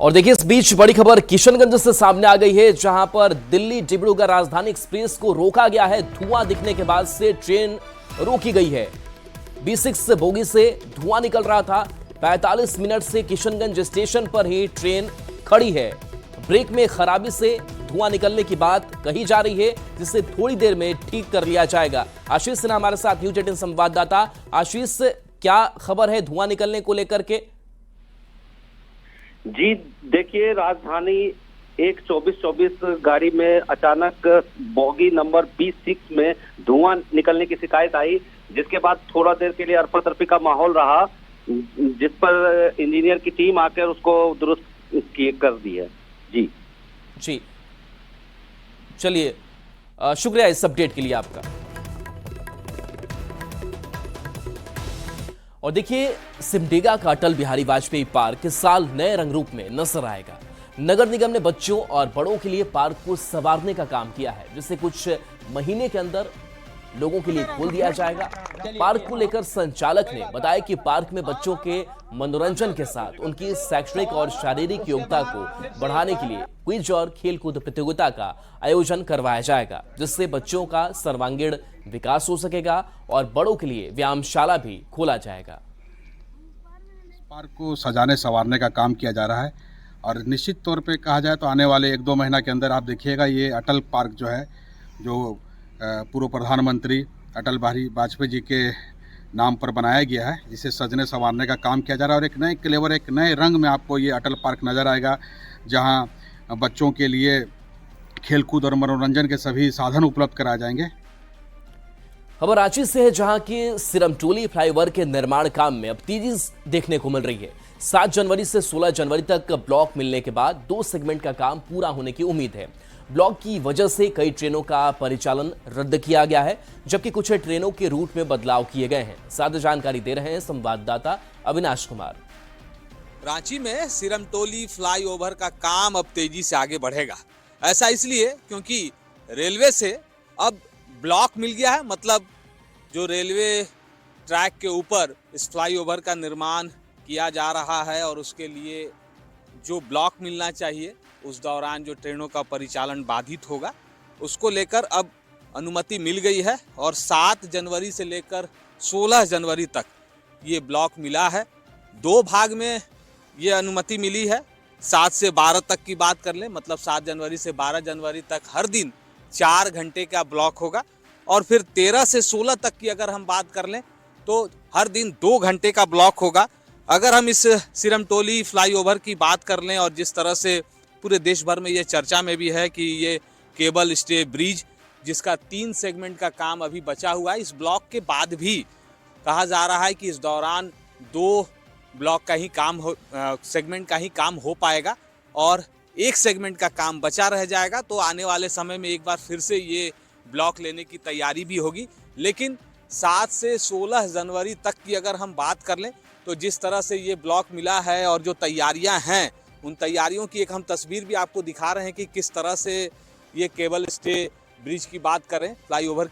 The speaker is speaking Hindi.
और देखिए इस बीच बड़ी खबर किशनगंज से सामने आ गई है, जहां पर दिल्ली डिब्रूगढ़ राजधानी एक्सप्रेस को रोका गया है। धुआं दिखने के बाद से ट्रेन रोकी गई है। B6 बोगी से धुआं निकल रहा था। 45 मिनट से किशनगंज स्टेशन पर ही ट्रेन खड़ी है। ब्रेक में खराबी से धुआं निकलने की बात कही जा रही है, जिसे थोड़ी देर में ठीक कर लिया जाएगा। आशीष सिन्हा हमारे साथ, न्यूज 18 संवाददाता। आशीष, क्या खबर है धुआं निकलने को लेकर के? जी देखिए, राजधानी एक 24-24 गाड़ी में अचानक बोगी नंबर B6 में धुआं निकलने की शिकायत आई, जिसके बाद थोड़ा देर के लिए अरपा तफरी का माहौल रहा, जिस पर इंजीनियर की टीम आकर उसको दुरुस्त कर दी है। जी चलिए, शुक्रिया इस अपडेट के लिए आपका। और देखिए, सिमडेगा का अटल बिहारी वाजपेयी पार्क इस साल नए रंग रूप में नजर आएगा। नगर निगम ने बच्चों और बड़ों के लिए पार्क को संवारने का काम किया है, जिसे कुछ महीने के अंदर लोगों के लिए खोल दिया जाएगा। पार्क को लेकर संचालक ने बताया कि पार्क में बच्चों के मनोरंजन के साथ उनकी शैक्षणिक और शारीरिक योग्यता को बढ़ाने के लिए क्विज और खेलकूद प्रतियोगिता का आयोजन करवाया जाएगा, जिससे बच्चों का सर्वांगीण विकास हो सकेगा और बड़ों के लिए व्यायामशाला भी खोला जाएगा। पार्क को सजाने संवारने का काम किया जा रहा है और निश्चित तौर पे कहा जाए तो आने वाले 1-2 महीना के अंदर आप देखिएगा, ये अटल पार्क जो है, जो पूर्व प्रधानमंत्री अटल बिहारी वाजपेयी जी के नाम पर बनाया गया है, इसे सजने संवारने का काम किया जा रहा है और एक नए क्लेवर, एक नए रंग में आपको ये अटल पार्क नज़र आएगा, जहां बच्चों के लिए खेलकूद और मनोरंजन के सभी साधन उपलब्ध कराए जाएंगे। खबर रांची से है, जहां की सिरमटोली फ्लाईओवर के निर्माण काम में अब तेजी देखने को मिल रही है। 7 जनवरी से 16 जनवरी तक ब्लॉक मिलने के बाद 2 सेगमेंट का काम पूरा होने की उम्मीद है। ब्लॉक की वजह से कई ट्रेनों का परिचालन रद्द किया गया है, जबकि कुछ ट्रेनों के रूट में बदलाव किए गए हैं। साथ जानकारी दे रहे हैं संवाददाता अविनाश कुमार। रांची में सिरमटोली फ्लाईओवर का काम अब तेजी से आगे बढ़ेगा। ऐसा इसलिए क्योंकि रेलवे से अब ब्लॉक मिल गया है, मतलब जो रेलवे ट्रैक के ऊपर इस फ्लाईओवर का निर्माण किया जा रहा है और उसके लिए जो ब्लॉक मिलना चाहिए, उस दौरान जो ट्रेनों का परिचालन बाधित होगा, उसको लेकर अब अनुमति मिल गई है और 7 जनवरी से लेकर 16 जनवरी तक ये ब्लॉक मिला है। 2 भाग में ये अनुमति मिली है। 7 से 12 तक की बात कर लें, मतलब 7 जनवरी से 12 जनवरी तक हर दिन 4 घंटे का ब्लॉक होगा और फिर 13 से 16 तक की अगर हम बात कर लें तो हर दिन 2 घंटे का ब्लॉक होगा। अगर हम इस सिरमटोली फ्लाईओवर की बात कर लें, और जिस तरह से पूरे देश भर में ये चर्चा में भी है कि ये केबल स्टे ब्रिज, जिसका 3 सेगमेंट का काम अभी बचा हुआ है, इस ब्लॉक के बाद भी कहा जा रहा है कि इस दौरान 2 ब्लॉक का ही काम सेगमेंट का ही काम हो पाएगा और 1 सेगमेंट का काम बचा रह जाएगा। तो आने वाले समय में एक बार फिर से ये ब्लॉक लेने की तैयारी भी होगी। लेकिन 7 से 16 जनवरी तक की अगर हम बात कर लें तो जिस तरह से ये ब्लॉक मिला है और जो तैयारियां हैं, उन तैयारियों की एक हम तस्वीर भी आपको दिखा रहे हैं कि किस तरह से ये केबल स्टे ब्रिज की बात करें, फ्लाईओवर